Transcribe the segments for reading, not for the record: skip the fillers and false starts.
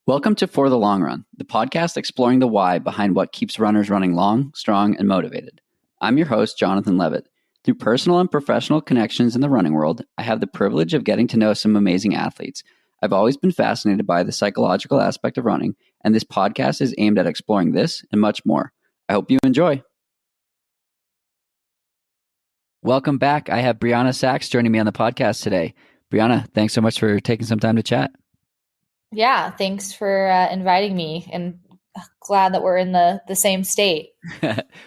Welcome to For the Long Run, the podcast exploring the why behind what keeps runners running long, strong, and motivated. I'm your host, Jonathan Levitt. Through personal and professional connections in the running world, I have the privilege of getting to know some amazing athletes. I've always been fascinated by the psychological aspect of running, and this podcast is aimed at exploring this and much more. I hope you enjoy. Welcome back. I have Brianna Sacks joining me on the podcast today. Brianna, thanks so much for taking some time to chat. Yeah, thanks for inviting me, and glad that we're in the same state.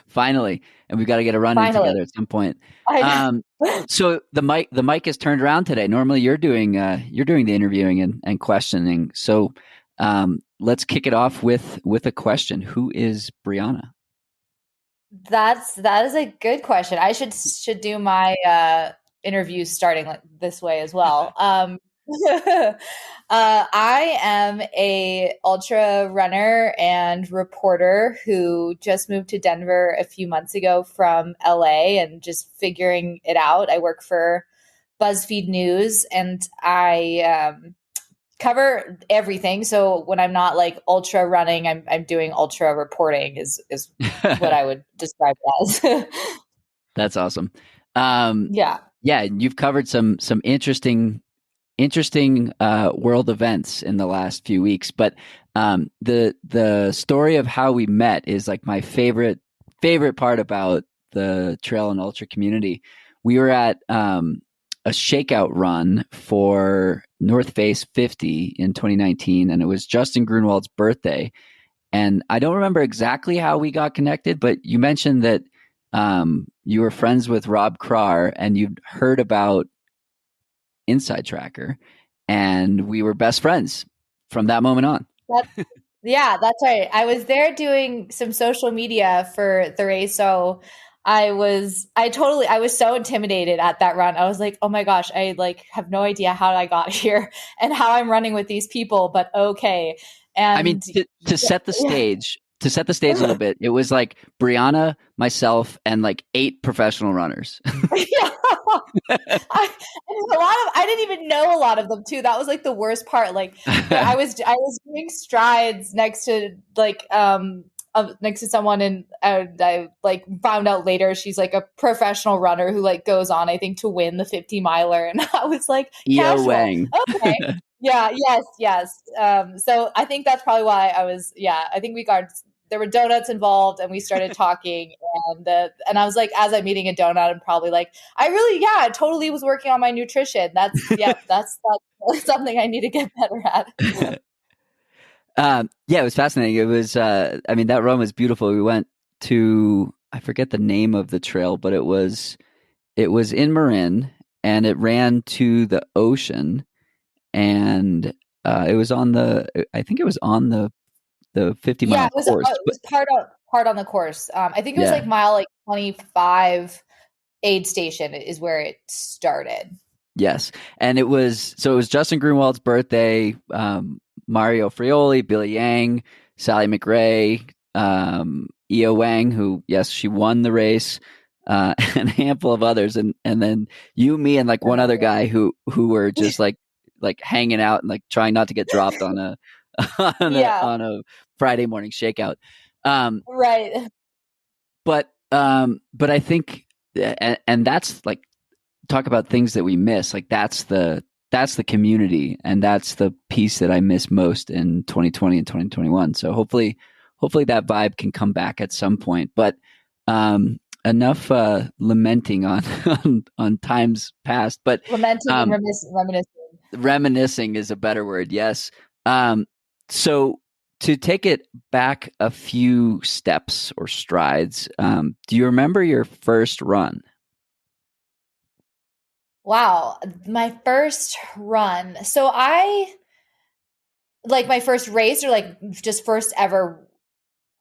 Finally, and we've got to get a run in together at some point. So the mic is turned around today. Normally, you're doing the interviewing and questioning. So let's kick it off with a question. Who is Brianna? That is a good question. I should do my interviews starting like this way as well. I am a ultra runner and reporter who just moved to Denver a few months ago from LA and just figuring it out. I work for BuzzFeed News and I cover everything. So when I'm not like ultra running, I'm doing ultra reporting is what I would describe it as. That's awesome. Yeah. You've covered some interesting world events in the last few weeks, but the story of how we met is like my favorite part about the trail and ultra community. We were at a shakeout run for North Face 50 in 2019, and it was Justin Grunewald's birthday. And I don't remember exactly how we got connected, but you mentioned that you were friends with Rob Krar and you'd heard about Inside Tracker, and we were best friends from that moment on. That's right. I was there doing some social media for the race. So I was so intimidated at that run. I was like, oh my gosh, I like have no idea how I got here and how I'm running with these people, but okay. And I mean, to set the stage, a little bit, it was like Brianna, myself, and like 8 professional runners. Yeah. I didn't even know a lot of them too. That was like the worst part. Like I was doing strides next to someone, and I like found out later she's like a professional runner who like goes on, I think, to win the 50 miler. And I was like, Eo Wang. Okay. Yeah. Yes. So I think that's probably why I think there were donuts involved and we started talking and I was like, as I'm eating a donut, I'm probably like, I totally was working on my nutrition. That's something I need to get better at. It was fascinating. It was, that run was beautiful. We went to, I forget the name of the trail, but it was in Marin and it ran to the ocean, and it was on the 50 mile course. It was part on the course. I think it was like mile like 25 aid station is where it started. Yes. And it was Justin Grunewald's birthday, Mario Frioli, Billy Yang, Sally McRae, Eo Wang, who, yes, she won the race, and a handful of others. And then you, me, and like one other guy who were just like hanging out and like trying not to get dropped on a Friday morning shakeout. Right. But I think, and that's like, talk about things that we miss. Like that's the community, and that's the piece that I miss most in 2020 and 2021. So hopefully that vibe can come back at some point. But enough lamenting on times past. But lamenting and reminiscing. Reminiscing is a better word. Yes. So to take it back a few steps or strides, do you remember your first run? Wow. My first run. So my first race, or like just first ever,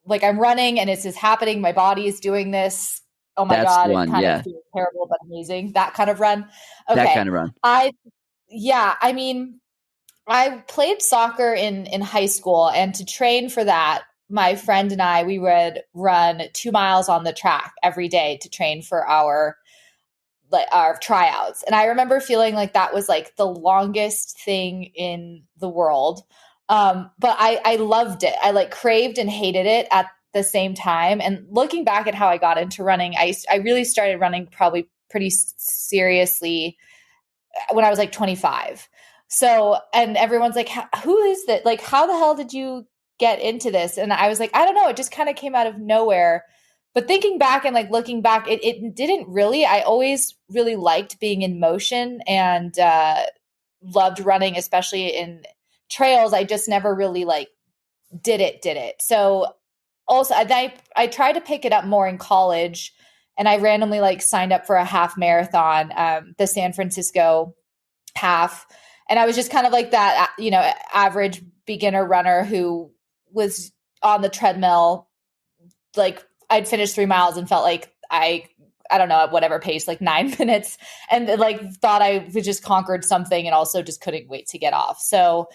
like I'm running and it's just happening. My body is doing this. Oh my God. One, it kind of feels terrible, but amazing. That kind of run. Okay. That kind of run. I played soccer in high school, and to train for that, my friend and I, we would run 2 miles on the track every day to train for our like our tryouts. And I remember feeling like that was like the longest thing in the world. But I loved it. I like craved and hated it at the same time. And looking back at how I got into running, I really started running probably pretty seriously when I was like 25. So, and everyone's like, who is that? Like, how the hell did you get into this? And I was like, I don't know. It just kind of came out of nowhere. But thinking back and like looking back, it didn't really. I always really liked being in motion and loved running, especially in trails. I just never really like did it. So also I tried to pick it up more in college, and I randomly like signed up for a half marathon, the San Francisco half. And I was just kind of like that, average beginner runner who was on the treadmill. Like I'd finished 3 miles and felt like I don't know, at whatever pace, like 9 minutes, and like thought I just conquered something and also just couldn't wait to get off. So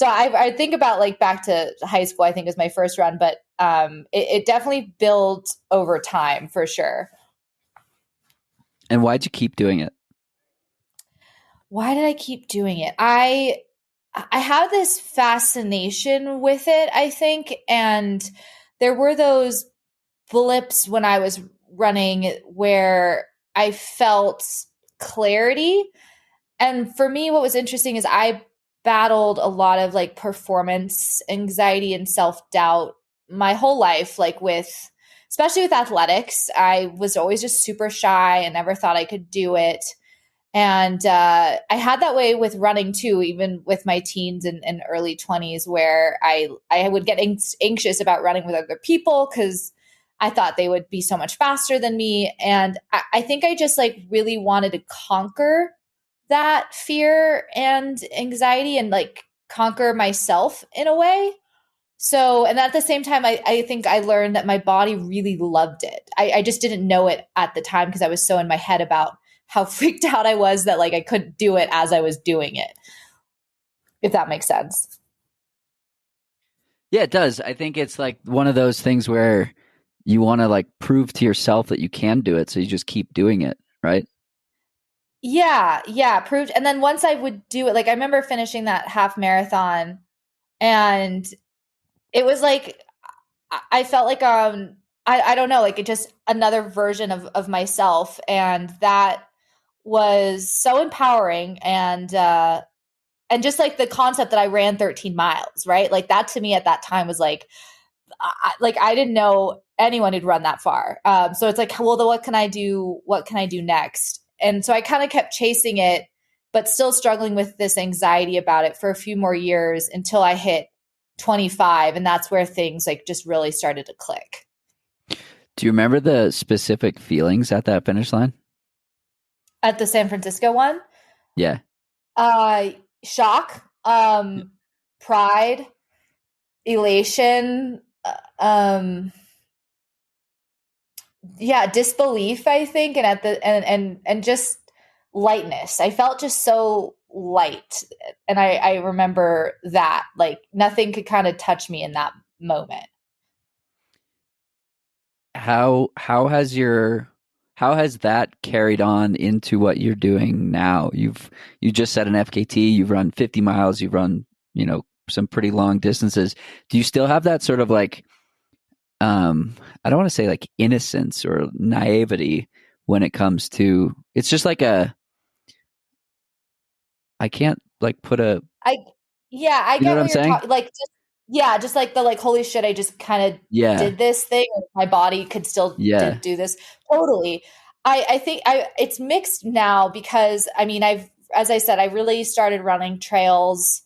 I think about like back to high school, I think was my first run, but it definitely built over time for sure. And why'd you keep doing it? Why did I keep doing it? I had this fascination with it, I think, and there were those blips when I was running where I felt clarity. And for me, what was interesting is I battled a lot of like performance anxiety and self-doubt my whole life, like especially with athletics. I was always just super shy and never thought I could do it. And I had that way with running too, even with my teens and early 20s, where I would get anxious about running with other people because I thought they would be so much faster than me. And I think I just like really wanted to conquer that fear and anxiety and like conquer myself in a way. So, and at the same time, I think I learned that my body really loved it. I just didn't know it at the time because I was so in my head about how freaked out I was that like I couldn't do it as I was doing it, if that makes sense. Yeah, it does. I think it's like one of those things where you want to like prove to yourself that you can do it. So you just keep doing it, right? Yeah, proved. And then once I would do it, like I remember finishing that half marathon and it was like I felt like I don't know, like it just another version of myself. And that was so empowering and just like the concept that I ran 13 miles, right? Like that to me at that time was like I didn't know anyone who'd run that far. So it's like, well, what can I do? What can I do next? And so I kind of kept chasing it, but still struggling with this anxiety about it for a few more years until I hit 25. And that's where things like just really started to click. Do you remember the specific feelings at that finish line? At the San Francisco one? Yeah. Shock, pride, elation, yeah, disbelief, I think, and at the and just lightness. I felt just so light. And I remember that. Like nothing could kind of touch me in that moment. How has that carried on into what you're doing now? You just set an FKT, you've run 50 miles, you've run, some pretty long distances. Do you still have that sort of like I don't want to say like innocence or naivety when it comes to it's just like I can't like put a I Yeah, I you know get what I'm what you're saying? talking like just like the like holy shit, I just kind of Yeah. did this thing. My body could still Yeah. do this. Totally. I think it's mixed now because I mean as I said, I really started running trails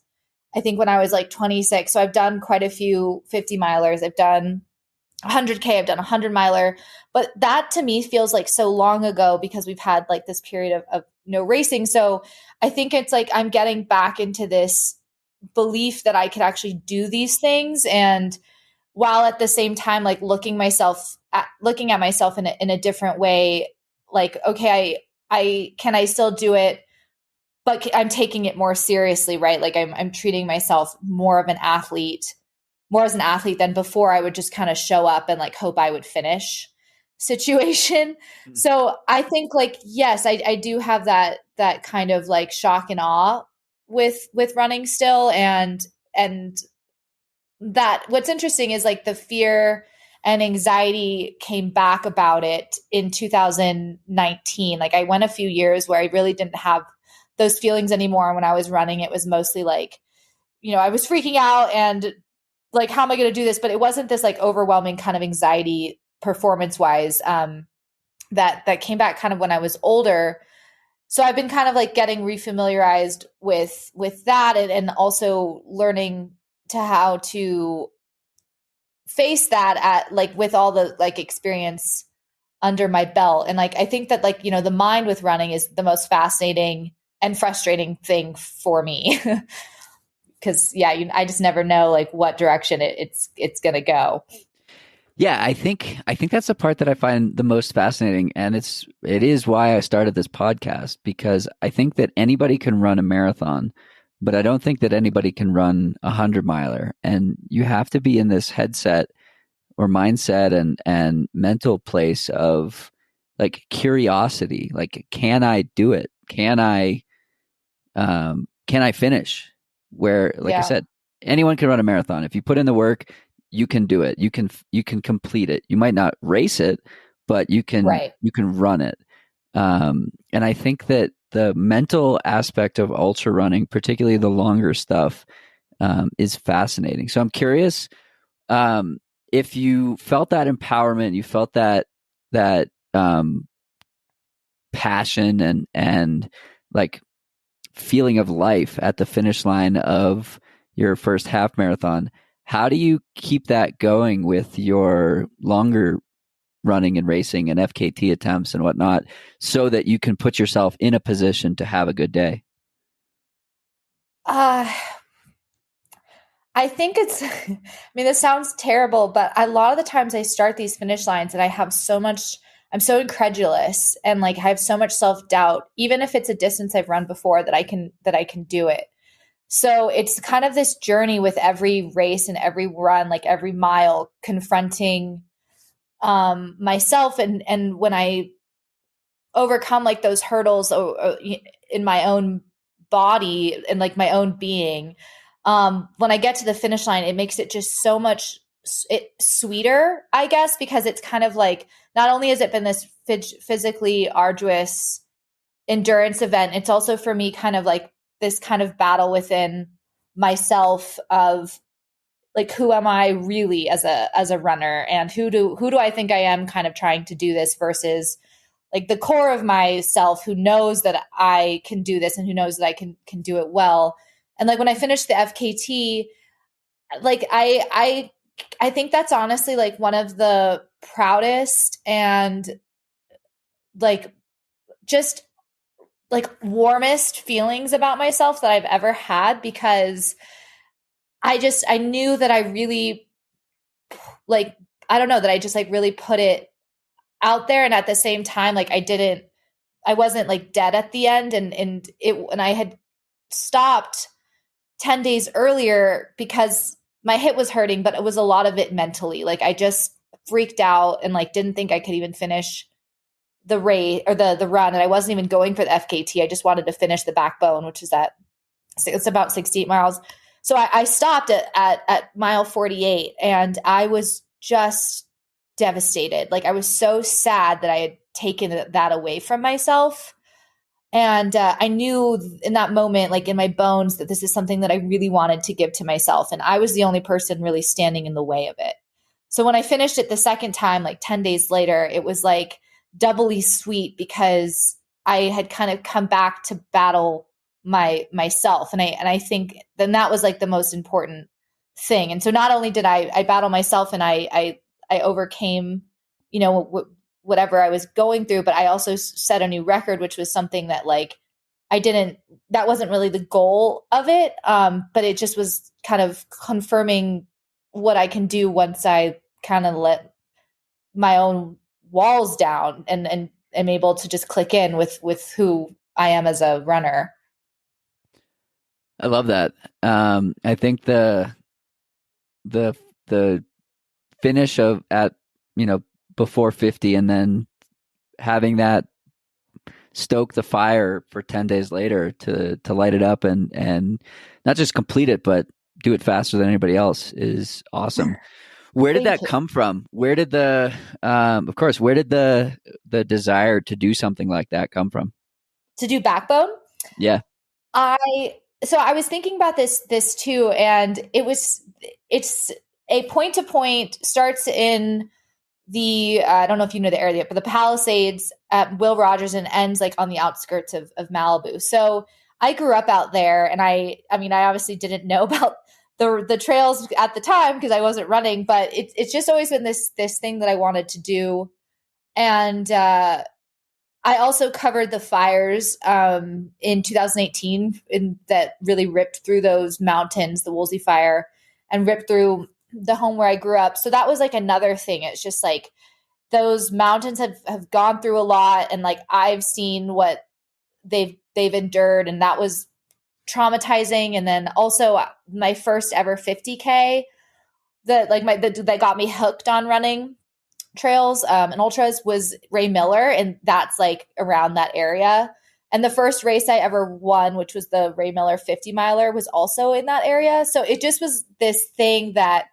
I think when I was like 26. So I've done quite a few 50 milers. I've done 100K, I've done a 100 miler, but that to me feels like so long ago because we've had like this period of no racing. So I think it's like I'm getting back into this belief that I could actually do these things. And while at the same time, like looking at myself in a different way, like, okay, I still do it, but I'm taking it more seriously, right? Like I'm treating myself more as an athlete than before. I would just kind of show up and like hope I would finish. situation. So I think like, yes, I do have that kind of like shock and awe with running still. And that what's interesting is like the fear and anxiety came back about it in 2019. Like I went a few years where I really didn't have those feelings anymore. When I was running, it was mostly like, I was freaking out and like, how am I going to do this? But it wasn't this like overwhelming kind of anxiety performance wise. That came back kind of when I was older. So I've been kind of like getting refamiliarized with that, and also learning to how to face that at like with all the like experience under my belt. And like I think that like, the mind with running is the most fascinating and frustrating thing for me. Because I just never know like what direction it's gonna go. Yeah, I think that's the part that I find the most fascinating, and it is why I started this podcast, because I think that anybody can run a marathon, but I don't think that anybody can run 100 miler, and you have to be in this headset or mindset and mental place of like curiosity, like can I do it? Can I finish? Where, like I Yeah. said, anyone can run a marathon. If you put in the work, you can do it. You can complete it. You might not race it, but you can Right. you can run it. And I think that the mental aspect of ultra running, particularly the longer stuff, is fascinating. So I'm curious, um, if you felt that empowerment, you felt that passion and like feeling of life at the finish line of your first half marathon. How do you keep that going with your longer running and racing and FKT attempts and whatnot, so that you can put yourself in a position to have a good day? Uh, I think I mean, this sounds terrible, but a lot of the times I start these finish lines and I'm so incredulous and like I have so much self doubt, even if it's a distance I've run before that I can do it. So it's kind of this journey with every race and every run, like every mile, confronting myself, and when I overcome like those hurdles in my own body and like my own being, when I get to the finish line, it makes it just so much sweeter, I guess, because it's kind of like, not only has it been this physically arduous endurance event, it's also for me kind of like this kind of battle within myself of like, who am I really as a runner, and who do I think I am kind of trying to do this versus like the core of myself who knows that I can do this and who knows that I can do it well. And like when I finished the FKT, like I think that's honestly like one of the proudest and like just like warmest feelings about myself that I've ever had, because I knew that I really like, I don't know, that I just like really put it out there. And at the same time, like I wasn't like dead at the end, and I had stopped 10 days earlier because my hip was hurting, but it was a lot of it mentally. Like I just freaked out and like didn't think I could even finish the race or the run. And I wasn't even going for the FKT. I just wanted to finish the backbone, which is it's about 68 miles. So I stopped at mile 48, and I was just devastated. Like I was so sad that I had taken that away from myself. And I knew in that moment, like in my bones, that this is something that I really wanted to give to myself. And I was the only person really standing in the way of it. So when I finished it the second time, like 10 days later, it was like doubly sweet because I had kind of come back to battle myself. And I think then that was like the most important thing. And so not only did I battle myself and I overcame, whatever I was going through, but I also set a new record, which was something that like that wasn't really the goal of it. But it just was kind of confirming what I can do once I kind of let my own walls down and am able to just click in with who I am as a runner. I love that. I think the the finish of at you know before 50 and then having that stoke the fire for 10 days later to light it up and not just complete it, but do it faster than anybody else is awesome. Where did Thank that you. come from? Where did of course, where did the desire to do something like that come from? To do backbone? Yeah. I was thinking about this too, and it's a point to point starts in the I don't know if you know the area, but the Palisades at Will Rogers and ends like on the outskirts of Malibu. So I grew up out there, and I mean I obviously didn't know about the trails at the time because I wasn't running, but it's just always been this thing that I wanted to do, and I also covered the fires in 2018 that really ripped through those mountains, the Woolsey Fire, and ripped through the home where I grew up. So that was like another thing. It's just like those mountains have gone through a lot, and like I've seen what they've endured, and that was traumatizing. And then also my first ever 50K that got me hooked on running trails and ultras was Ray Miller, and that's like around that area. And the first race I ever won, which was the Ray Miller 50 miler, was also in that area. So it just was this thing that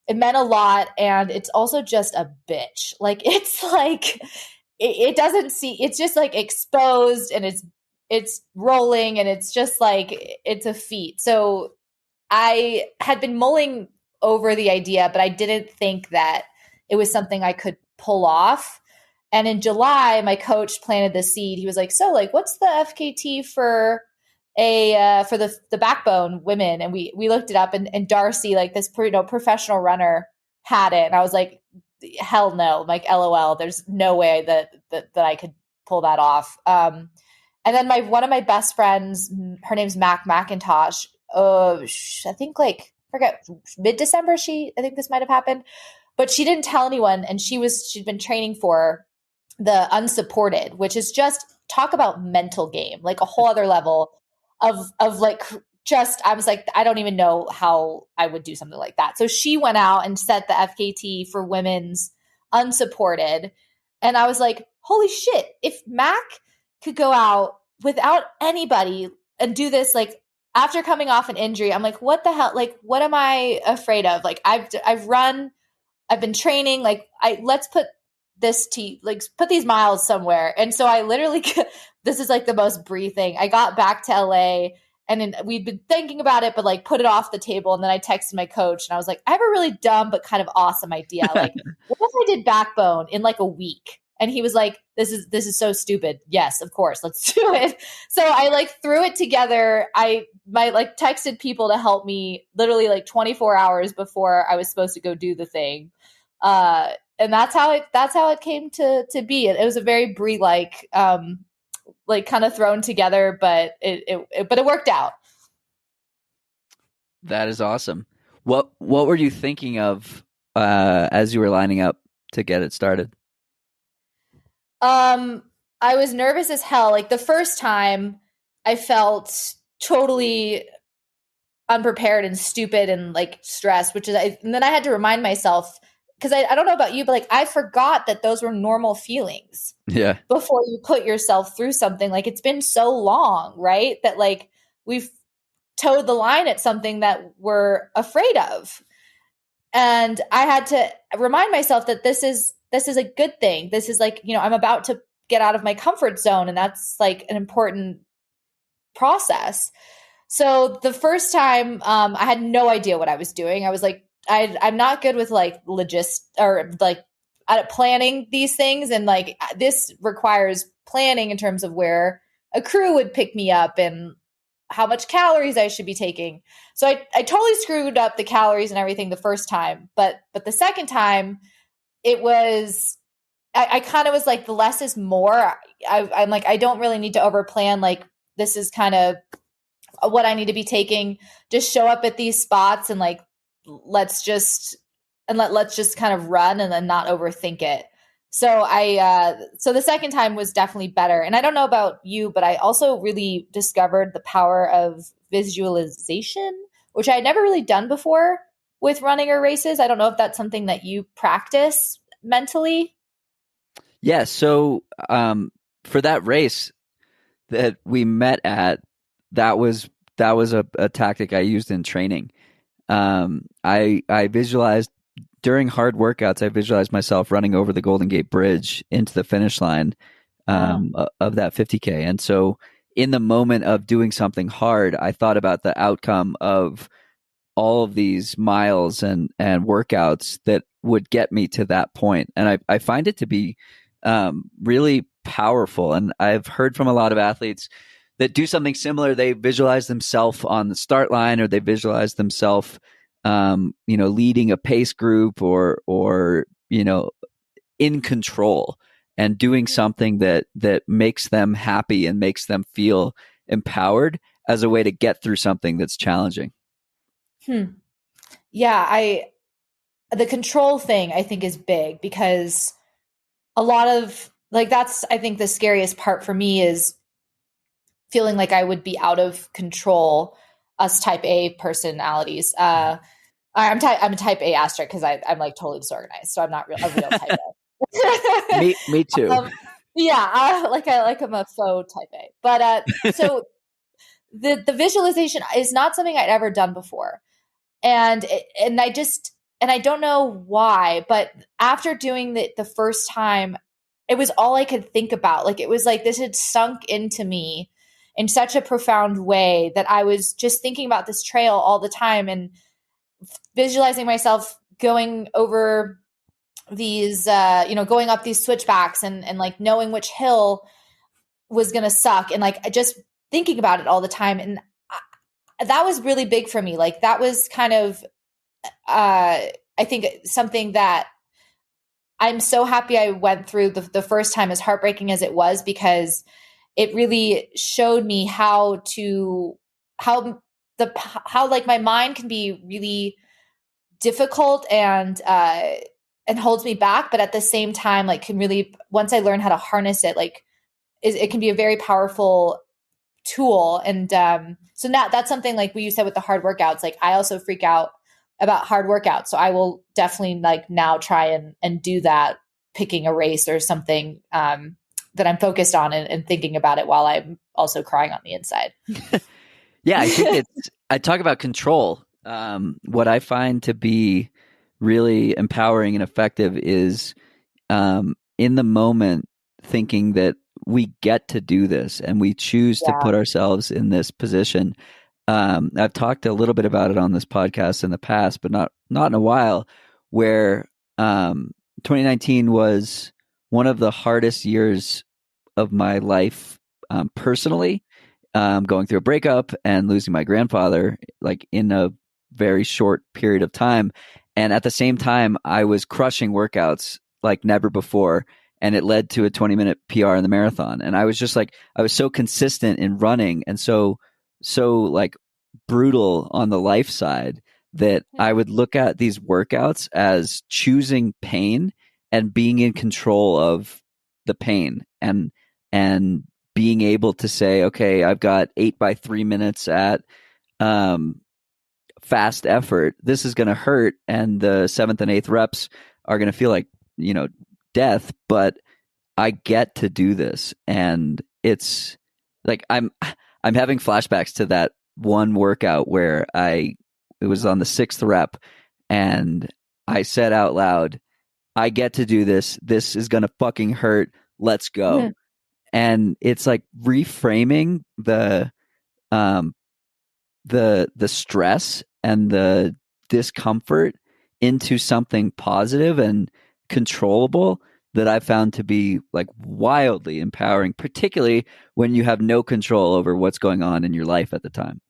it meant a lot. And it's also just a bitch. Like it's like it doesn't see it's just like exposed, and it's rolling, and it's just like it's a feat. So I had been mulling over the idea, but I didn't think that it was something I could pull off. And in July, my coach planted the seed. He was like, "So, like, what's the FKT for the backbone women?" And we looked it up, and Darcy, like this professional runner, had it. And I was like, "Hell no!" Like, LOL. There's no way that I could pull that off. And then one of my best friends, her name's Mac McIntosh. I think like forget mid-December. I think this might have happened, but she didn't tell anyone, and she'd been training for the unsupported, which is just talk about mental game, like a whole other level of like just I was like, I don't even know how I would do something like that. So she went out and set the FKT for women's unsupported, and I was like, holy shit, if Mac could go out without anybody and do this, like after coming off an injury, I'm like, what the hell? Like, what am I afraid of? Like, I've run, I've been training. Like, let's put put these miles somewhere. And so I literally, this is like the most Brie thing. I got back to LA, and then we'd been thinking about it, but like put it off the table. And then I texted my coach, and I was like, I have a really dumb but kind of awesome idea. Like, what if I did backbone in like a week? And he was like, this is so stupid. Yes, of course, let's do it. So I like threw it together. I texted people to help me literally like 24 hours before I was supposed to go do the thing. And that's how it came to be. It was a very Brie like kind of thrown together, but it worked out. That is awesome. What were you thinking of as you were lining up to get it started? I was nervous as hell. Like the first time I felt totally unprepared and stupid and like stressed, and then I had to remind myself, because I don't know about you, but like I forgot that those were normal feelings Yeah. before you put yourself through something. Like it's been so long, right? That like we've towed the line at something that we're afraid of. And I had to remind myself that this is a good thing. This is like, I'm about to get out of my comfort zone, and that's like an important process. So the first time, I had no idea what I was doing. I was like, I'm not good with like planning these things, and like this requires planning in terms of where a crew would pick me up and how much calories I should be taking. So I totally screwed up the calories and everything the first time, but the second time it was, I kind of was like, the less is more. I'm like, I don't really need to over plan. Like this is kind of what I need to be taking. Just show up at these spots and like, let's just kind of run and then not overthink it. So so the second time was definitely better. And I don't know about you, but I also really discovered the power of visualization, which I had never really done before with running or races. I don't know if that's something that you practice mentally. Yeah. So for that race that we met at, that was a tactic I used in training. I visualized during hard workouts. I visualized myself running over the Golden Gate Bridge into the finish line Oh. of that 50K. And so, in the moment of doing something hard, I thought about the outcome of all of these miles and workouts that would get me to that point. And I find it to be really powerful. And I've heard from a lot of athletes that do something similar. They visualize themselves on the start line, or they visualize themselves, leading a pace group, or in control and doing something that makes them happy and makes them feel empowered as a way to get through something that's challenging. Hmm. Yeah, I the control thing I think is big because a lot of like that's I think the scariest part for me is feeling like I would be out of control. Us type A personalities. I'm a type A asterisk because I'm like totally disorganized, so I'm not a real type A. Me too. Yeah, I'm a faux type A. But so the visualization is not something I'd ever done before, and I don't know why, but after doing the first time, it was all I could think about. Like it was like this had sunk into me in such a profound way that I was just thinking about this trail all the time and visualizing myself going over these going up these switchbacks and like knowing which hill was going to suck and like just thinking about it all the time and that was really big for me. Like that was kind of I think something that I'm so happy I went through the first time, as heartbreaking as it was, because it really showed me how how like my mind can be really difficult and holds me back, but at the same time like can really, once I learn how to harness it, like it can be a very powerful tool. And so now that's something like what you said with the hard workouts. Like I also freak out about hard workouts, so I will definitely like now try and do that, picking a race or something that I'm focused on and thinking about it while I'm also crying on the inside. Yeah, I think I talk about control. What I find to be really empowering and effective is in the moment thinking that we get to do this and we choose to Yeah. put ourselves in this position. I've talked a little bit about it on this podcast in the past, but not in a while, where 2019 was one of the hardest years of my life personally, going through a breakup and losing my grandfather like in a very short period of time. And at the same time, I was crushing workouts like never before. And it led to a 20-minute PR in the marathon. And I was just like, I was so consistent in running and so like brutal on the life side that I would look at these workouts as choosing pain and being in control of the pain and being able to say, okay, I've got 8 by 3 minutes at um, fast effort. This is going to hurt, and the seventh and eighth reps are going to feel like death. But I get to do this, and it's like I'm having flashbacks to that one workout where it was on the sixth rep, and I said out loud, "I get to do this. This is going to fucking hurt. Let's go." And it's like reframing um the stress and the discomfort into something positive and controllable that I found to be like wildly empowering, particularly when you have no control over what's going on in your life at the time.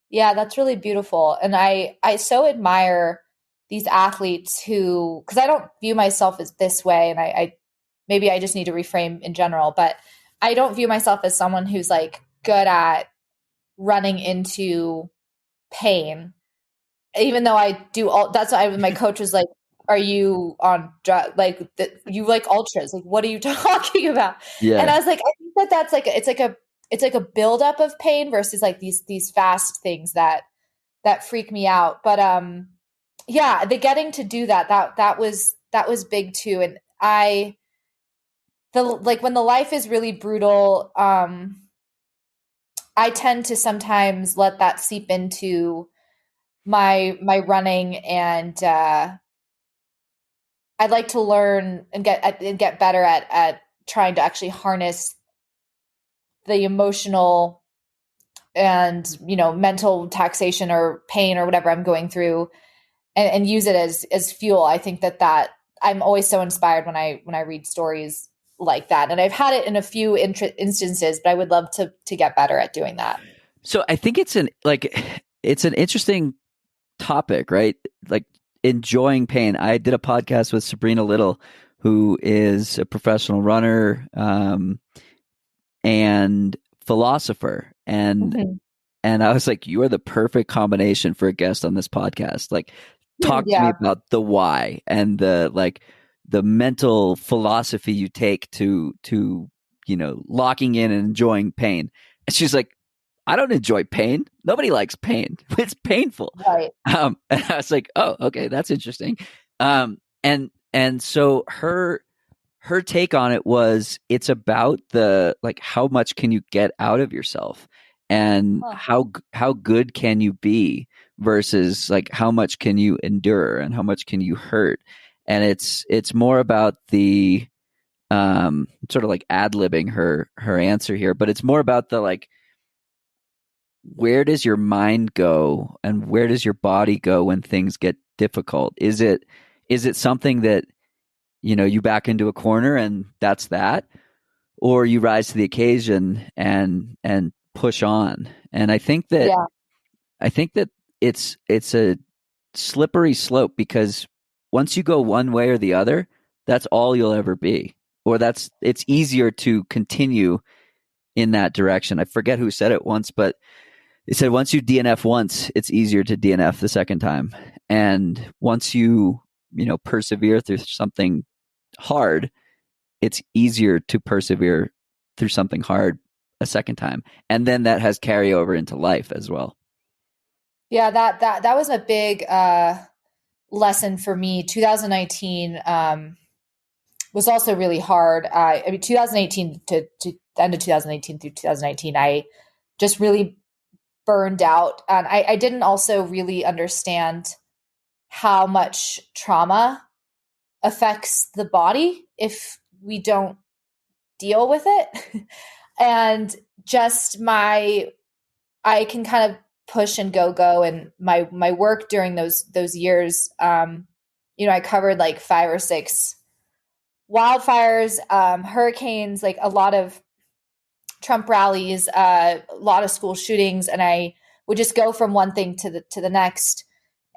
Yeah, that's really beautiful. And I so admire these athletes who, because I don't view myself as this way, and I maybe I just need to reframe in general, but I don't view myself as someone who's like good at running into pain, even though I do all that's why my coach was like, are you on drug like you like ultras, like what are you talking about? And Yeah. I was like, I think that's like it's like a buildup of pain versus like these fast things that freak me out. But yeah, the getting to do that was big too. And when the life is really brutal, I tend to sometimes let that seep into my running, and I'd like to learn and get better at trying to actually harness the emotional and mental taxation or pain or whatever I'm going through, and use it as fuel. I think that I'm always so inspired when I read stories like that, and I've had it in a few instances, but I would love to get better at doing that. So I think it's an interesting topic, right? Like enjoying pain. I did a podcast with Sabrina Little, who is a professional runner and philosopher, and I was like, you are the perfect combination for a guest on this podcast. Like, talk to me Yeah. about the why and the mental philosophy you take to locking in and enjoying pain. And she's like, I don't enjoy pain. Nobody likes pain. It's painful. Right. And I was like, oh, okay, that's interesting. And so her take on it was, it's about the, like, how much can you get out of yourself, and how good can you be, versus like how much can you endure and how much can you hurt. And it's more about the sort of like ad-libbing her answer here, but it's more about the, like, where does your mind go and where does your body go when things get difficult? Is it something that you back into a corner and that's that, or you rise to the occasion and push on? And Yeah. I think that it's a slippery slope, because once you go one way or the other, that's all you'll ever be, or it's easier to continue in that direction. I forget who said it once, but they said once you DNF once, it's easier to DNF the second time. And once you persevere through something hard, it's easier to persevere through something hard a second time. And then that has carryover into life as well. Yeah, that was a big lesson for me. 2019 was also really hard. I mean, 2018 to end of 2018 through 2019, I just really burned out. And I didn't also really understand how much trauma affects the body if we don't deal with it. And just I can kind of push and go. And my work during those years, I covered like 5 or 6 wildfires, hurricanes, like a lot of Trump rallies, a lot of school shootings, and I would just go from one thing to the next,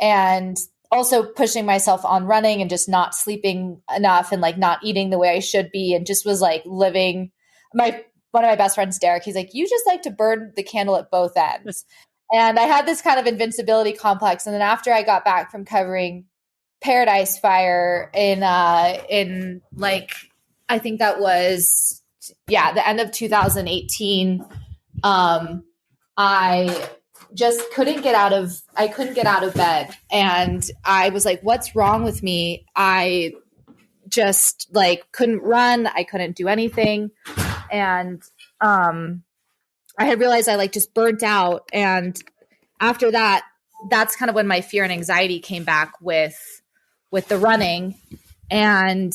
and also pushing myself on running and just not sleeping enough and like not eating the way I should be, and just was like living one of my best friends, Derek, he's like, you just like to burn the candle at both ends. And I had this kind of invincibility complex. And then after I got back from covering Paradise Fire in like, I think that was, the end of 2018, I just couldn't get out of bed. And I was like, what's wrong with me? I just like couldn't run. I couldn't do anything. And I had realized I like just burnt out. And after that, that's kind of when my fear and anxiety came back with the running. And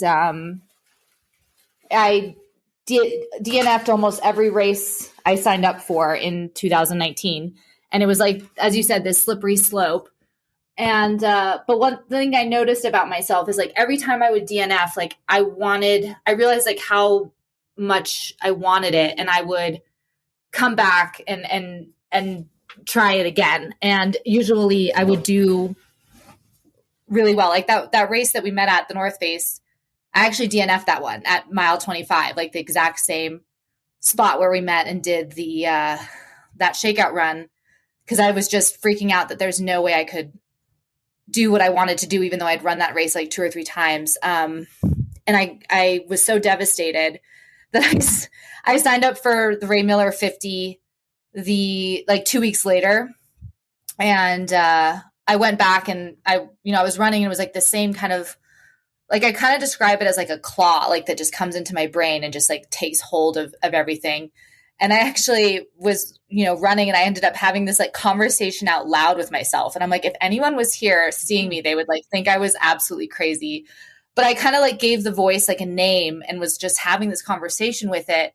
I DNF'd almost every race I signed up for in 2019. And it was like, as you said, this slippery slope. And but one thing I noticed about myself is like every time I would DNF, like I realized like how much I wanted it, and I would come back and try it again. And usually I would do really well. Like that race that we met at the North Face, I actually DNF'd that one at mile 25, like the exact same spot where we met and did the that shakeout run, because I was just freaking out that there's no way I could do what I wanted to do, even though I'd run that race like 2 or 3 times. And I was so devastated that I signed up for the Ray Miller 50 like 2 weeks later. And I went back and I was running, and it was like the same kind of like I kind of describe it as like a claw, like that just comes into my brain and just like takes hold of everything. And I actually was, running, and I ended up having this like conversation out loud with myself. And I'm like, if anyone was here seeing me, they would like think I was absolutely crazy. But I kind of like gave the voice like a name and was just having this conversation with it.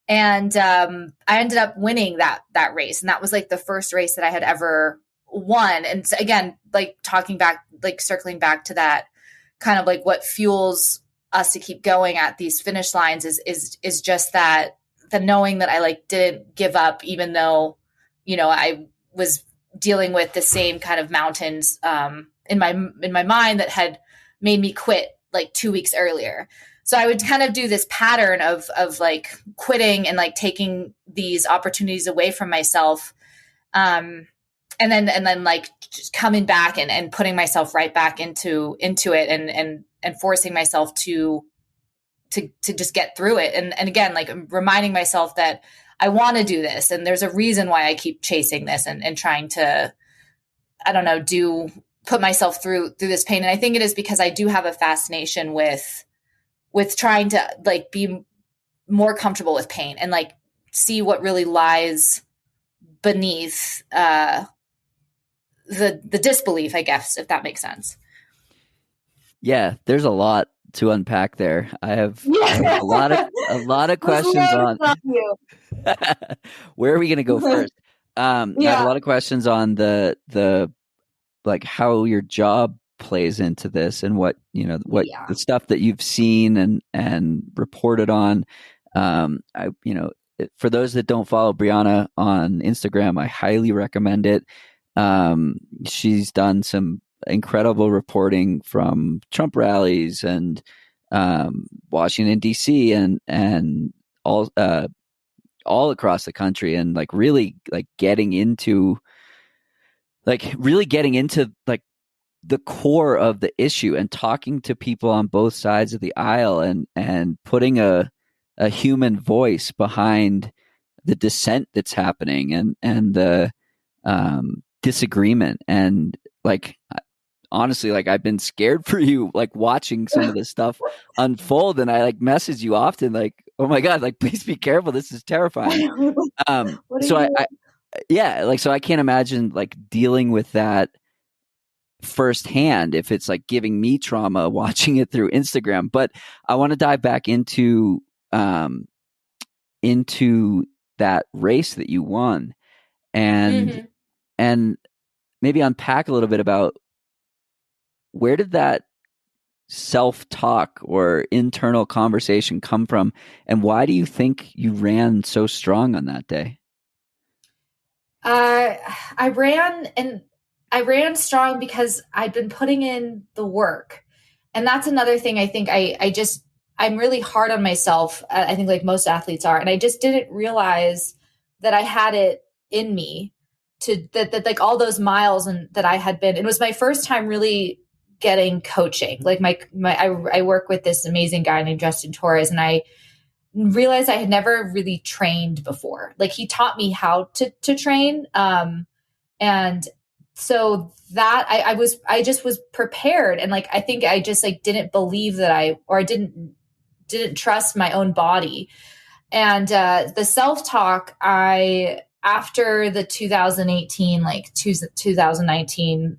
And I ended up winning that race. And that was like the first race that I had ever won. And so, again, like talking back, like circling back to that kind of like what fuels us to keep going at these finish lines is just that the knowing that I like didn't give up, even though, I was dealing with the same kind of mountains in my mind that had made me quit like 2 weeks earlier. So I would kind of do this pattern of like quitting and like taking these opportunities away from myself. And then like just coming back and putting myself right back into it and forcing myself to just get through it. And again, like reminding myself that I want to do this. And there's a reason why I keep chasing this and trying to, I don't know, put myself through this pain. And I think it is because I do have a fascination with trying to like be more comfortable with pain and like see what really lies beneath the disbelief, I guess, if that makes sense. Yeah, there's a lot to unpack there. I have a lot of questions on you. where are we going to go first. I have a lot of questions on the like how your job plays into this and what the stuff that you've seen and reported on. For those that don't follow Brianna on Instagram, I highly recommend it. She's done some incredible reporting from Trump rallies and Washington D.C. and all across the country, and like really like getting into like the core of the issue and talking to people on both sides of the aisle and putting a human voice behind the dissent that's happening and the disagreement. And like honestly, like I've been scared for you, like watching some of this stuff unfold, and I like message you often like, oh my God, like please be careful, this is terrifying. So I can't imagine like dealing with that firsthand if it's like giving me trauma watching it through Instagram. But I want to dive back into that race that you won and and maybe unpack a little bit about where did that self-talk or internal conversation come from, and why do you think you ran so strong on that day? I ran strong because I'd been putting in the work. And that's another thing I think I'm really hard on myself. I think like most athletes are. And I just didn't realize that I had it in me that like all those miles and that I had been, it was my first time really getting coaching. Like I work with this amazing guy named Justin Torres, and I realized I had never really trained before. Like he taught me how to train. And so that I just was prepared. And like, I think I just like didn't believe that I didn't trust my own body. And the self-talk, after the 2018, like 2019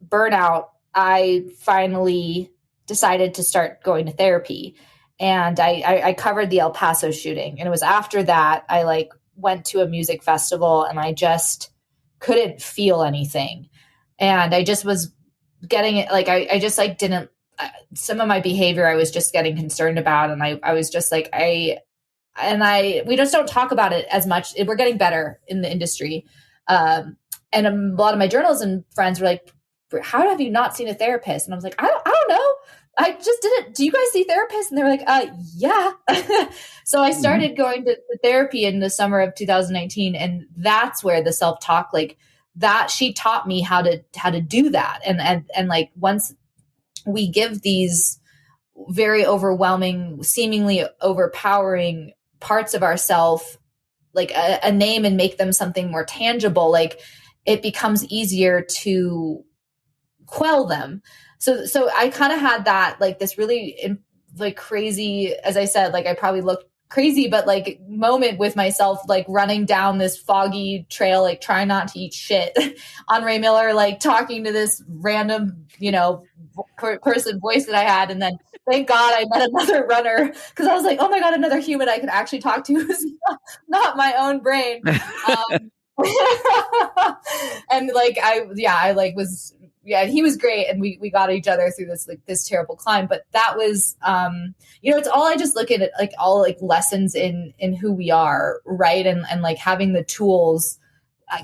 burnout, I finally decided to start going to therapy. And I covered the El Paso shooting. And it was after that I like went to a music festival and I just couldn't feel anything. And I just was getting it. Like, I just like didn't, some of my behavior I was just getting concerned about. And I was just like, we just don't talk about it as much. We're getting better in the industry. And a lot of my journalism friends were like, how have you not seen a therapist? And I was like, I don't know. I just didn't. Do you guys see therapists? And they were like, yeah. So I started going to therapy in the summer of 2019. And that's where the self-talk, like that, she taught me how to do that. And like, once we give these very overwhelming, seemingly overpowering parts of ourselves, like a name, and make them something more tangible, like it becomes easier to quell them. So I kind of had that, like, this really like crazy, as I said, like I probably looked crazy, but like moment with myself, like running down this foggy trail, like trying not to eat shit on Ray Miller, like talking to this random, person voice that I had. And then thank God I met another runner, because I was like, oh my God, another human I can actually talk to who's not my own brain. And like, I like was, yeah, he was great. And we got each other through this, like this terrible climb. But that was, it's all, I just look at it like all like lessons in who we are. Right. And like having the tools,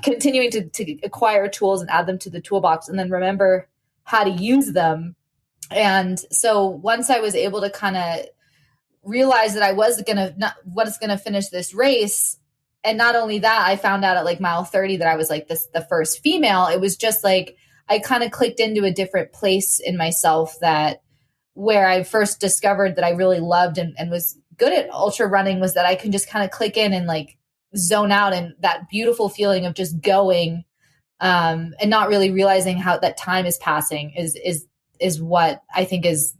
continuing to acquire tools and add them to the toolbox, and then remember how to use them. And so once I was able to kind of realize that I was gonna finish this race, and not only that, I found out at like mile 30 that I was like the first female. It was just like I kind of clicked into a different place in myself, that where I first discovered that I really loved and was good at ultra running, was that I can just kind of click in and like zone out, and that beautiful feeling of just going, and not really realizing how that time is passing is what I think is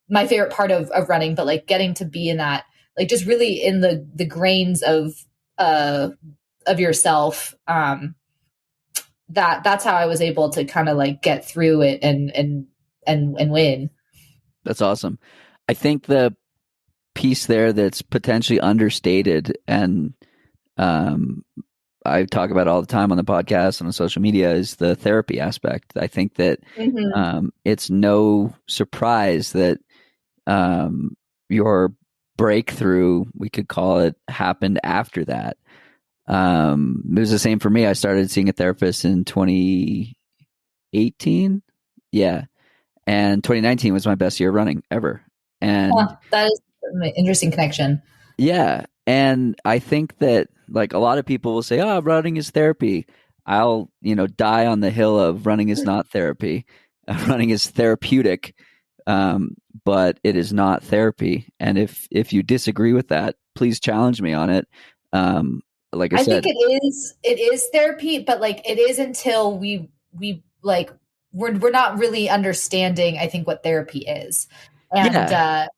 my favorite part of running. But like getting to be in that, like just really in the grains of yourself, that's how I was able to kind of like get through it and win. That's awesome. I think the piece there that's potentially understated, and I talk about all the time on the podcast and on social media, is the therapy aspect. I think that it's no surprise that your breakthrough, we could call it, happened after that. It was the same for me. I started seeing a therapist in 2018. Yeah. And 2019 was my best year running ever. And that is an interesting connection. Yeah. And I think that like a lot of people will say, oh, running is therapy. I'll, die on the hill of running is not therapy. Running is therapeutic, but it is not therapy. And if you disagree with that, please challenge me on it. Like I said, think it is therapy, but like it is until we like we're not really understanding, I think, what therapy is. And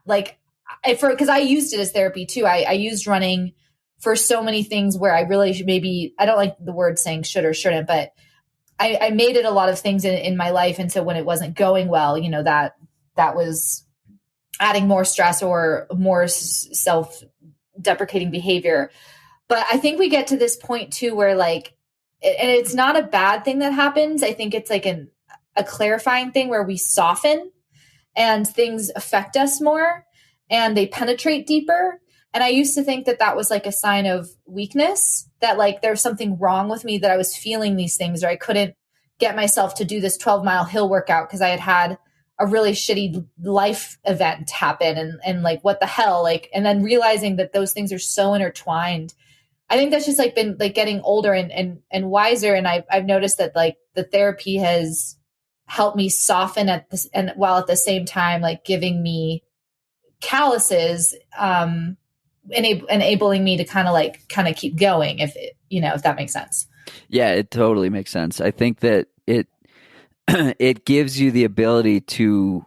like because I used it as therapy too. I used running for so many things where I really should, maybe, I don't like the word saying should or shouldn't, but I made it a lot of things in my life. And so when it wasn't going well, that was adding more stress or more self-deprecating behavior. But I think we get to this point too, where like, and it's not a bad thing that happens. I think it's like a clarifying thing where we soften and things affect us more and they penetrate deeper. And I used to think that that was like a sign of weakness, that like there's something wrong with me, that I was feeling these things, or I couldn't get myself to do this 12-mile hill workout because I had a really shitty life event happen, and like, what the hell? Like, and then realizing that those things are so intertwined. I think that's just like been like getting older and wiser. And I've noticed that like the therapy has helped me soften at this, and while at the same time, like giving me calluses, enabling me to kind of keep going, if that makes sense. Yeah, it totally makes sense. I think that it gives you the ability to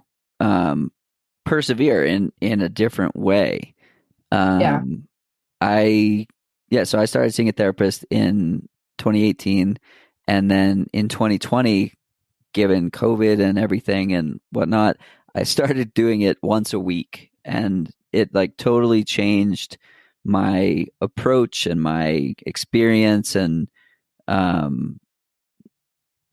persevere in a different way. So I started seeing a therapist in 2018, and then in 2020, given COVID and everything and whatnot, I started doing it once a week, and it like totally changed my approach and my experience. And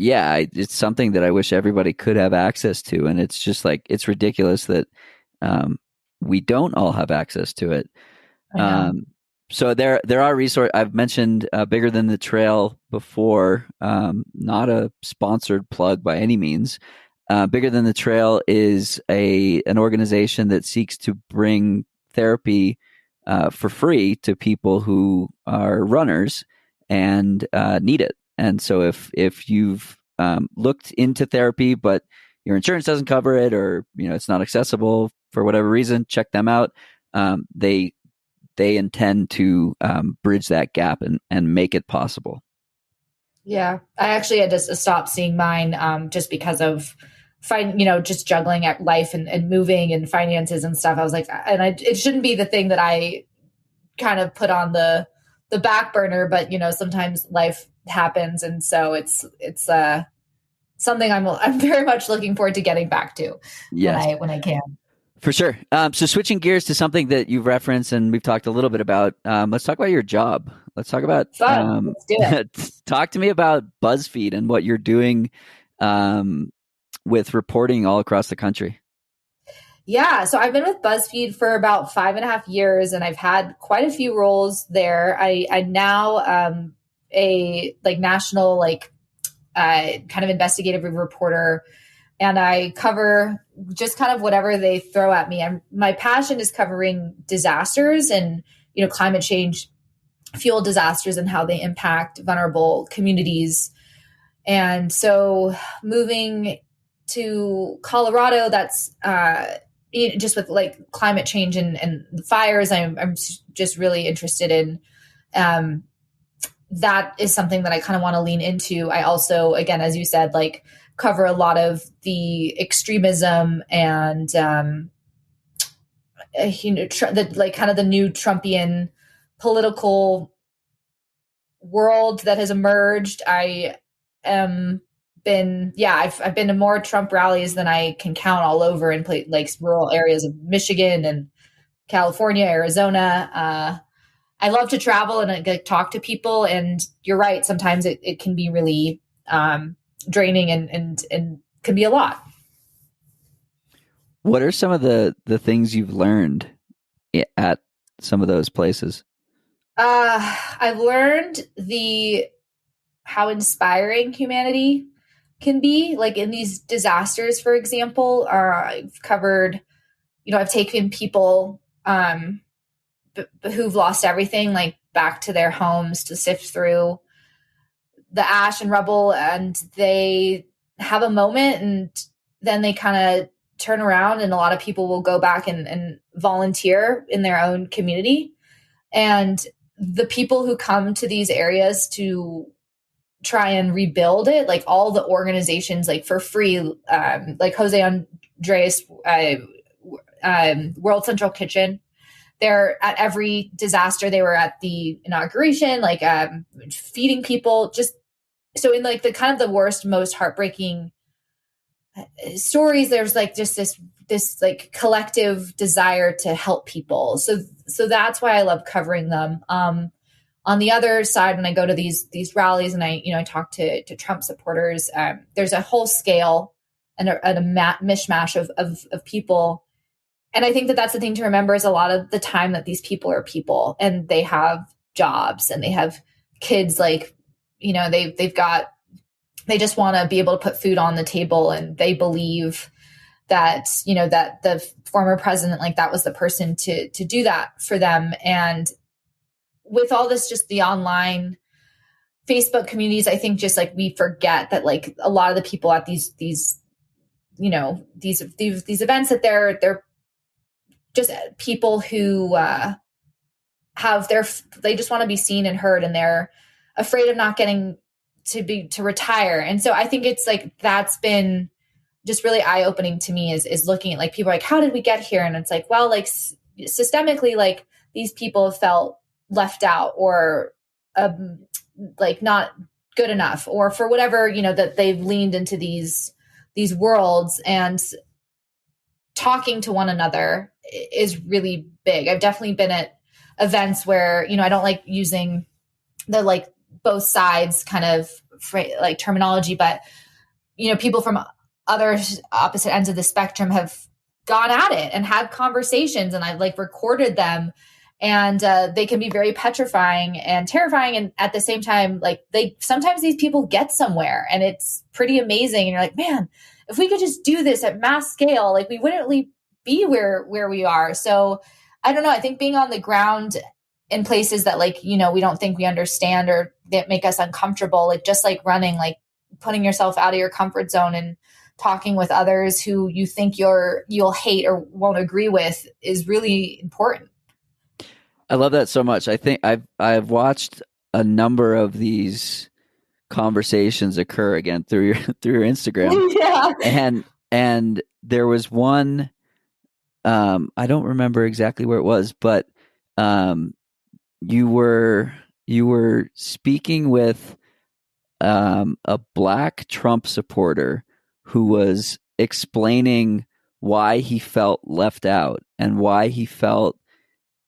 it's something that I wish everybody could have access to. And it's just like, it's ridiculous that we don't all have access to it. So there are resources. I've mentioned Bigger Than the Trail before, not a sponsored plug by any means. Bigger Than the Trail is an organization that seeks to bring therapy for free to people who are runners and need it. And so if you've looked into therapy, but your insurance doesn't cover it, or it's not accessible for whatever reason, check them out. They intend to bridge that gap and make it possible. Yeah, I actually had to stop seeing mine just because of just juggling at life and moving and finances and stuff. I was like, it shouldn't be the thing that I kind of put on the back burner, but sometimes life happens, and so it's something I'm very much looking forward to getting back to Yes, when I can. for sure. So switching gears to something that you've referenced and we've talked a little bit about, let's talk about your job. Let's talk about Fun. Let's do it. talk to me about BuzzFeed and what you're doing um, with reporting all across the country. Yeah, so I've been with BuzzFeed for about 5.5 years, and I've had quite a few roles there. I now a like national kind of investigative reporter, and I cover just kind of whatever they throw at me. My passion is covering disasters and climate change, fuel disasters, and how they impact vulnerable communities. And so moving to Colorado, that's just with like climate change and the fires, I'm just really interested in. That is something that I kind of want to lean into. I also, again, as you said, like cover a lot of the extremism and like kind of the new Trumpian political world that has emerged. I am been I've been to more Trump rallies than I can count all over in like rural areas of Michigan and California, Arizona. I love to travel and talk to people, and you're right. Sometimes it can be really draining and can be a lot. What are some of the things you've learned at some of those places? I've learned how inspiring humanity can be. Like in these disasters, for example, I've covered, I've taken people who've lost everything, like back to their homes to sift through the ash and rubble, and they have a moment, and then they kind of turn around, and a lot of people will go back and volunteer in their own community. And the people who come to these areas to try and rebuild it, like all the organizations, like for free, like Jose Andres, World Central Kitchen, they're at every disaster. They were at the inauguration, like feeding people. Just so in like the kind of the worst, most heartbreaking stories, there's like just this like collective desire to help people. So that's why I love covering them. On the other side, when I go to these rallies and I talk to Trump supporters, there's a whole scale and a mishmash of people. And I think that that's the thing to remember is a lot of the time that these people are people and they have jobs and they have kids, like, they just want to be able to put food on the table, and they believe that, that the former president, like that was the person to do that for them. And with all this, just the online Facebook communities, I think just like we forget that like a lot of the people at these events, that they're just people who they just want to be seen and heard, and they're afraid of not getting to retire. And so I think it's like that's been just really eye-opening to me is looking at like people are like, how did we get here? And it's like, well, like systemically, like these people have felt left out or like not good enough, or for whatever, that they've leaned into these worlds, and talking to one another is really big. I've definitely been at events where, I don't like using the like both sides kind of like terminology, but people from other opposite ends of the spectrum have gone at it and had conversations, and I've like recorded them, and they can be very petrifying and terrifying, and at the same time, like sometimes these people get somewhere and it's pretty amazing, and you're like, man, if we could just do this at mass scale, like we wouldn't really be where we are. So I don't know, I think being on the ground in places that like, we don't think we understand or that make us uncomfortable, like just like running, like putting yourself out of your comfort zone and talking with others who you think you'll hate or won't agree with is really important. I love that so much. I think I've watched a number of these conversations occur again through your through your Instagram. Yeah. And there was one, I don't remember exactly where it was, but um you were speaking with a black Trump supporter who was explaining why he felt left out and why he felt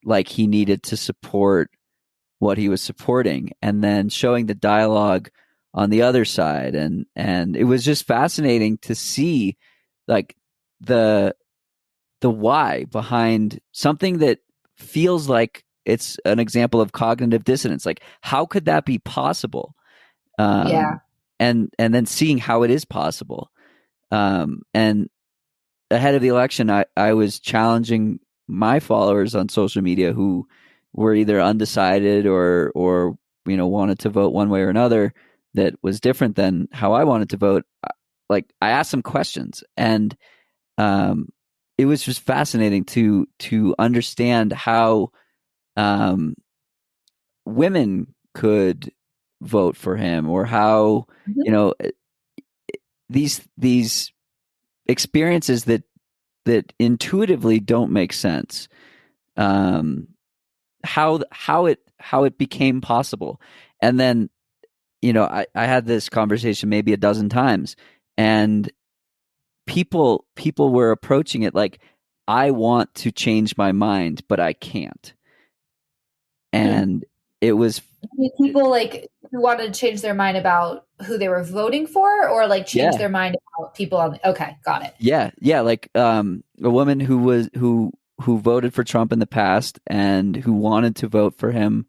like he needed to support what he was supporting, and then showing the dialogue on the other side. And it was just fascinating to see like the why behind something that feels like it's an example of cognitive dissonance. Like, how could that be possible? Yeah. And then seeing how it is possible. And ahead of the election, I was challenging my followers on social media who were either undecided or wanted to vote one way or another that was different than how I wanted to vote. Like, I asked some questions, and it was just fascinating to understand how women could vote for him, or how Mhm. these experiences that intuitively don't make sense. Um, how it became possible, and then I had this conversation maybe a dozen times, and people were approaching it like, I want to change my mind, but I can't. Hmm. And it was, People like who wanted to change their mind about who they were voting for, or like change yeah, their mind about people on. Okay, got it. yeah, like a woman who voted for Trump in the past and who wanted to vote for him,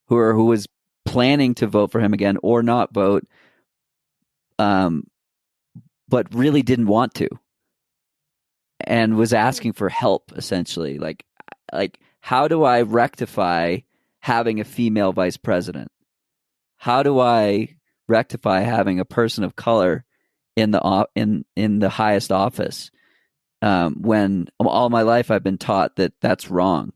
who was planning to vote for him again or not vote, um, but really didn't want to, and was asking for help, essentially. Like, how do I rectify having a female vice president? How do I rectify having a person of color in the highest office, when all my life I've been taught that that's wrong?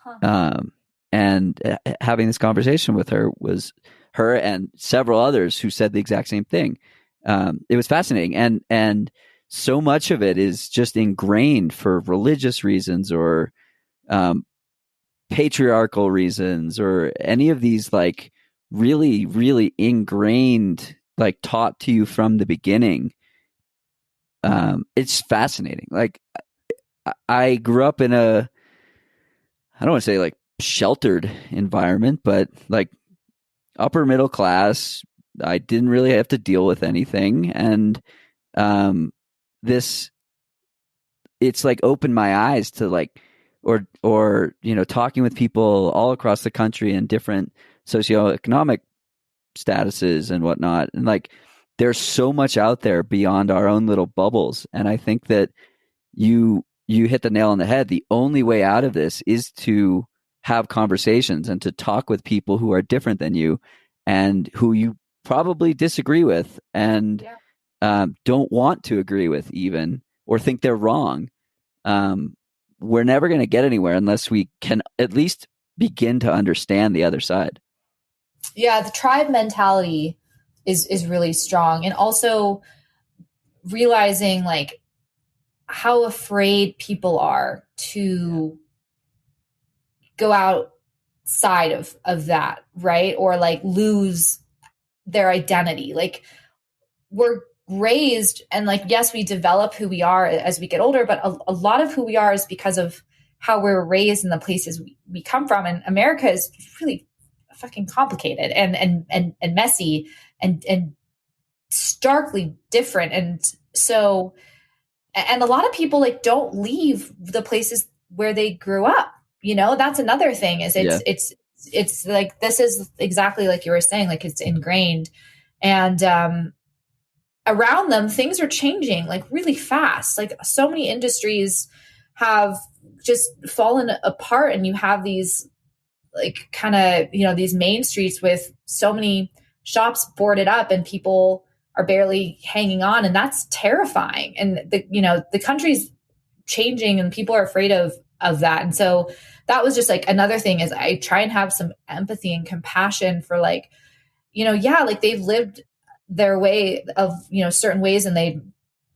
Huh. Um, and having this conversation with her and several others who said the exact same thing. It was fascinating, and so much of it is just ingrained for religious reasons, or um, patriarchal reasons, or any of these, like, really really ingrained, like, taught to you from the beginning. It's fascinating. Like, I grew up in a, I don't want to say like sheltered environment, but like upper middle class. I didn't really have to deal with anything, and um, this it's like opened my eyes to, like, or talking with people all across the country in different socioeconomic statuses and whatnot, and like, there's so much out there beyond our own little bubbles, and I think that you hit the nail on the head. The only way out of this is to have conversations and to talk with people who are different than you, and who you probably disagree with, and Yeah. don't want to agree with, even, or think they're wrong. Um, we're never going to get anywhere unless we can at least begin to understand the other side. Yeah, the tribe mentality is really strong, and also realizing like how afraid people are Yeah. to go outside of that, right? Or like lose their identity. Like we're raised, and like yes, we develop who we are as we get older, but a lot of who we are is because of how we're raised in the places we come from. And America is really fucking complicated and messy and starkly different. And so, and a lot of people like don't leave the places where they grew up. That's another thing, is Yeah. it's like, this is exactly like you were saying, like it's ingrained. And around them, things are changing like really fast. Like so many industries have just fallen apart, and you have these like kind of, these main streets with so many shops boarded up, and people are barely hanging on, and that's terrifying. And the country's changing, and people are afraid of that. And so that was just like another thing, is I try and have some empathy and compassion for, like, yeah, like they've lived their way of, certain ways, and they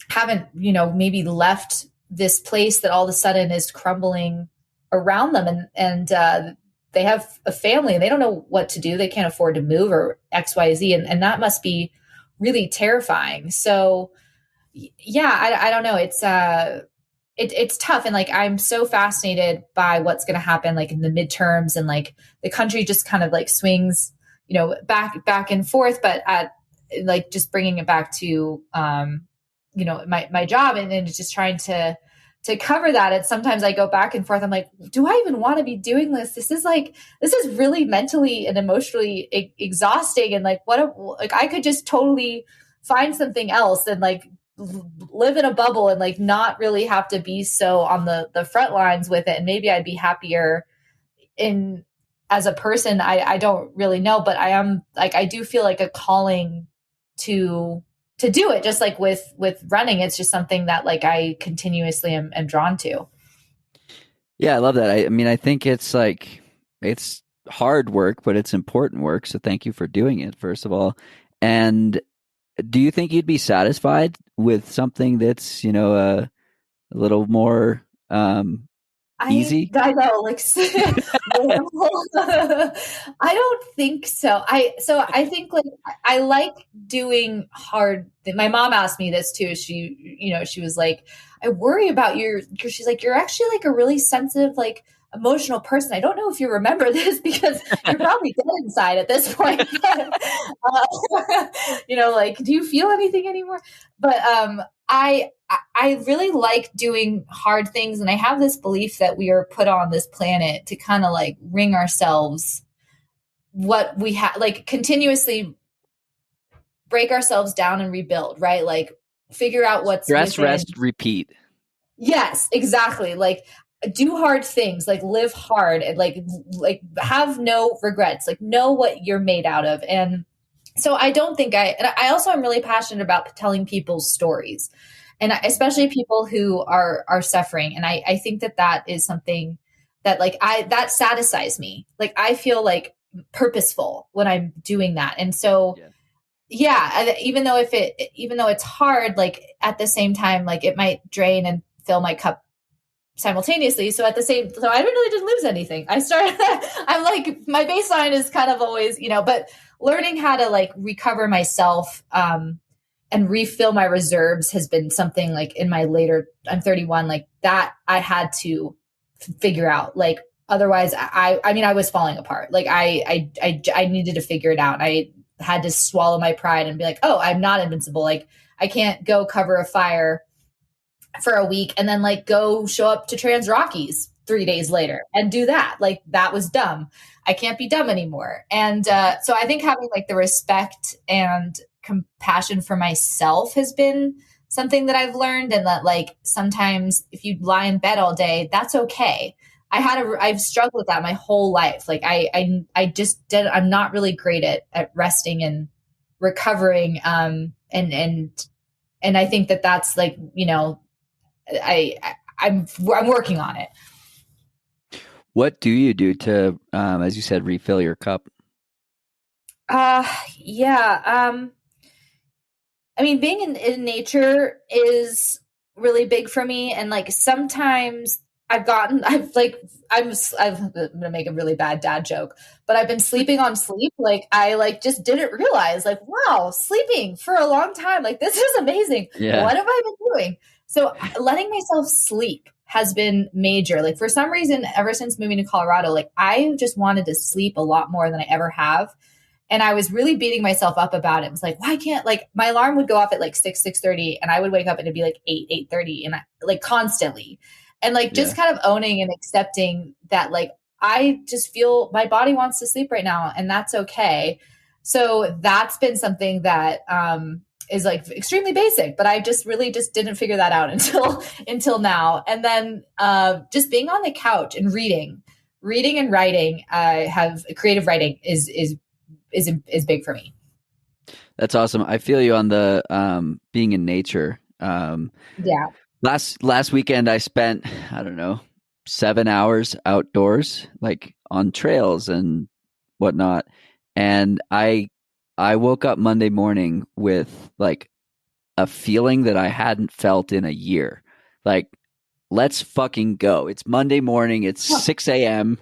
haven't, maybe left this place that all of a sudden is crumbling around them. And they have a family and they don't know what to do. They can't afford to move or XYZ. And that must be really terrifying. So yeah, I don't know. It's tough. And like, I'm so fascinated by what's going to happen, like in the midterms, and like the country just kind of like swings, back and forth, but at like just bringing it back to, my job, and just trying to cover that. And sometimes I go back and forth. I'm like, do I even want to be doing this? This is really mentally and emotionally exhausting. And like, like I could just totally find something else and like live in a bubble and like not really have to be so on the front lines with it. And maybe I'd be happier in as a person. I don't really know, but I am like, I do feel like a calling to do it, just like with running. It's just something that like I continuously am drawn to. Yeah, I love that. I mean, I think it's like it's hard work, but it's important work. So thank you for doing it, first of all. And do you think you'd be satisfied with something that's, a little more easy? I know, like I don't think so. I think like I like doing hard. My mom asked me this too. She was like, I worry about because she's like, you're actually like a really sensitive, like emotional person. I don't know if you remember this because you're probably dead inside at this point. Like, do you feel anything anymore? But I really like doing hard things. And I have this belief that we are put on this planet to kind of like wring ourselves what we have, like continuously break ourselves down and rebuild, right? Like figure out what's Stress, within. rest, repeat. Yes, exactly. Like do hard things, like live hard, and like have no regrets, like know what you're made out of. And so I don't think and I also am really passionate about telling people's stories, and especially people who are suffering. And I think that is something that like that satisfies me. Like I feel like purposeful when I'm doing that. And so yeah, even though it's hard, like at the same time, like it might drain and fill my cup simultaneously. So I really didn't lose anything. I'm like, my baseline is kind of always, but learning how to like recover myself, and refill my reserves has been something like in my I'm 31, like that I had to figure out. Like, otherwise I mean, I was falling apart. Like I needed to figure it out. I had to swallow my pride and be like, oh, I'm not invincible. Like I can't go cover a fire for a week and then like go show up to Trans Rockies 3 days later and do that. Like that was dumb. I can't be dumb anymore. And so I think having like the respect and compassion for myself has been something that I've learned. And that like sometimes if you lie in bed all day, that's okay. I've struggled with that my whole life. Like I'm not really great at resting and recovering. And I think that's like, I'm working on it. What do you do to, as you said, refill your cup? Yeah. I mean, being in nature is really big for me. And like, sometimes I'm going to make a really bad dad joke, but I've been sleeping on sleep. Like I like just didn't realize like, wow, sleeping for a long time. Like this is amazing. Yeah. What have I been doing? So letting myself sleep has been major. Like for some reason, ever since moving to Colorado, like I just wanted to sleep a lot more than I ever have. And I was really beating myself up about it. It was like, why can't, like my alarm would go off at like 6:30 and I would wake up and it'd be like 8:30 and like constantly. And like just kind of owning and accepting that like I just feel my body wants to sleep right now and that's okay. So that's been something that is like extremely basic, but I just really just didn't figure that out until now. And then just being on the couch and reading and writing. I have creative writing is big for me. That's awesome. I feel you on the being in nature. Yeah. Last weekend I spent, I don't know, 7 hours outdoors, like on trails and whatnot. And I I woke up Monday morning with like a feeling that I hadn't felt in a year. Like, let's fucking go. It's Monday morning. It's 6 a.m.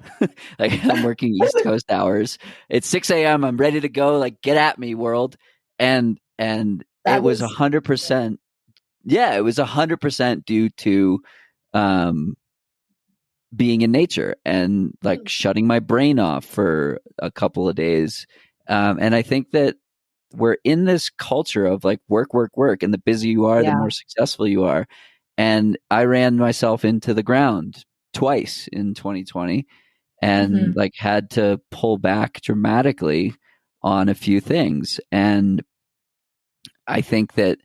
Like, I'm working East Coast hours. It's 6 a.m. I'm ready to go. Like, get at me, world. And it That was was 100%. Yeah, it was 100% due to um, being in nature and like shutting my brain off for a couple of days. And I think that we're in this culture of like work, work, work. And the busier you are, the yeah. more successful you are. And I ran myself into the ground twice in 2020 and Hmm. like had to pull back dramatically on a few things. And I think that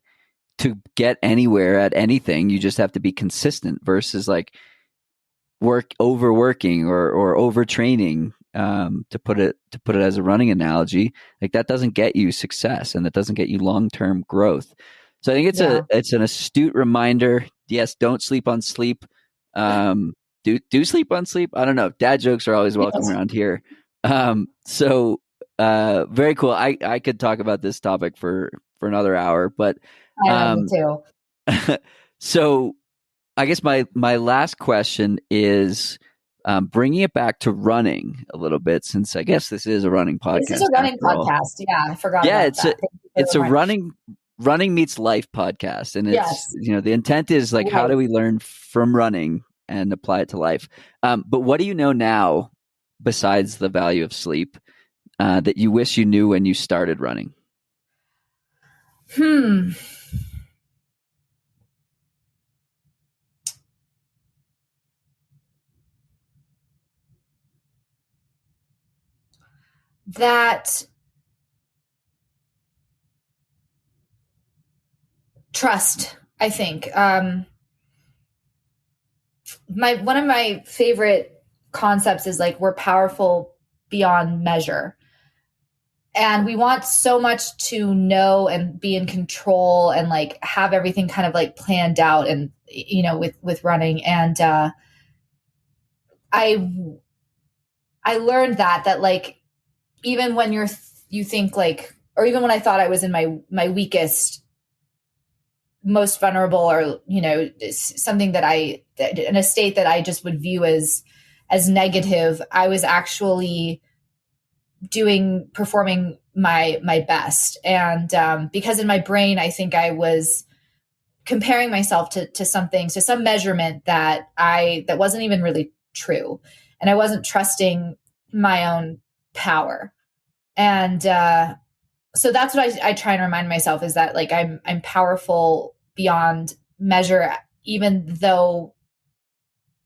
to get anywhere at anything, you just have to be consistent versus like overworking or overtraining. To put it as a running analogy, like that doesn't get you success and that doesn't get you long-term growth. So I think Yeah. it's an astute reminder. Yes, don't sleep on sleep. Do sleep on sleep. I don't know. Dad jokes are always welcome Yes. around here. So very cool. I could talk about this topic for another hour, but I know, me um, too. so I guess my last question is bringing it back to running a little bit, since I guess this is a running This is a podcast running after all. podcast. Yeah, I forgot Yeah, about that. Thank you for the it's a reminder. running meets life podcast, and it's, Yes. the intent is like, how Right. do we learn from running and apply it to life? But what do you know now besides the value of sleep that you wish you knew when you started running? Hmm. That trust, I think. My one of my favorite concepts is like we're powerful beyond measure. And we want so much to know and be in control and like have everything kind of like planned out and with running. And I I learned that like even when you think like, or even when I thought I was in my weakest, most vulnerable, or something that in a state that I just would view as negative, I was actually performing my best. And because in my brain I think I was comparing myself to something, to some measurement that wasn't even really true, and I wasn't trusting my own power. And so that's what I try and remind myself, is that like I'm powerful beyond measure, even though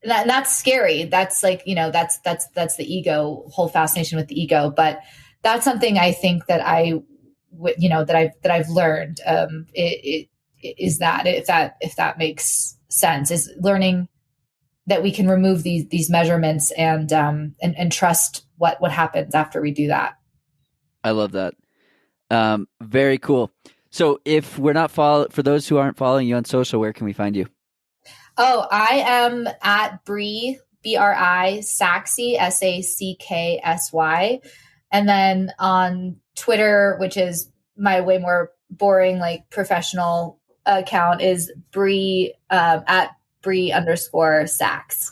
that's scary. That's like, that's the ego, whole fascination with the ego. But that's something I think that I've learned. Is that, if that makes sense, is learning that we can remove these measurements and trust what happens after we do that. I love that. Very cool. So if we're not for those who aren't following you on social, where can we find you? Oh, I am at Bri Saxy, Sacksy. And then on Twitter, which is my way more boring, like professional account, is Bri at Bri_Sacks.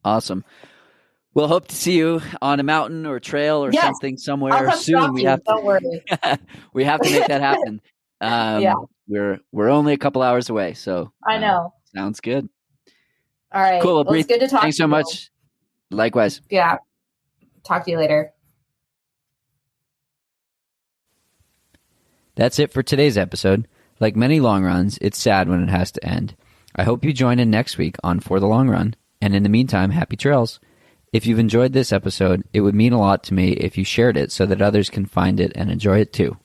Awesome. We'll hope to see you on a mountain or trail or Yes, something I'll somewhere come soon. stalk you. Don't worry. We have to make that happen. Yeah, We're only a couple hours away, so I know. sounds good. All right. Cool. Well, Well, Bree, it's good to talk thanks to so you. much. Likewise. Yeah. Talk to you later. That's it for today's episode. Like many long runs, it's sad when it has to end. I hope you join in next week on For the Long Run. And in the meantime, happy trails. If you've enjoyed this episode, it would mean a lot to me if you shared it so that others can find it and enjoy it too.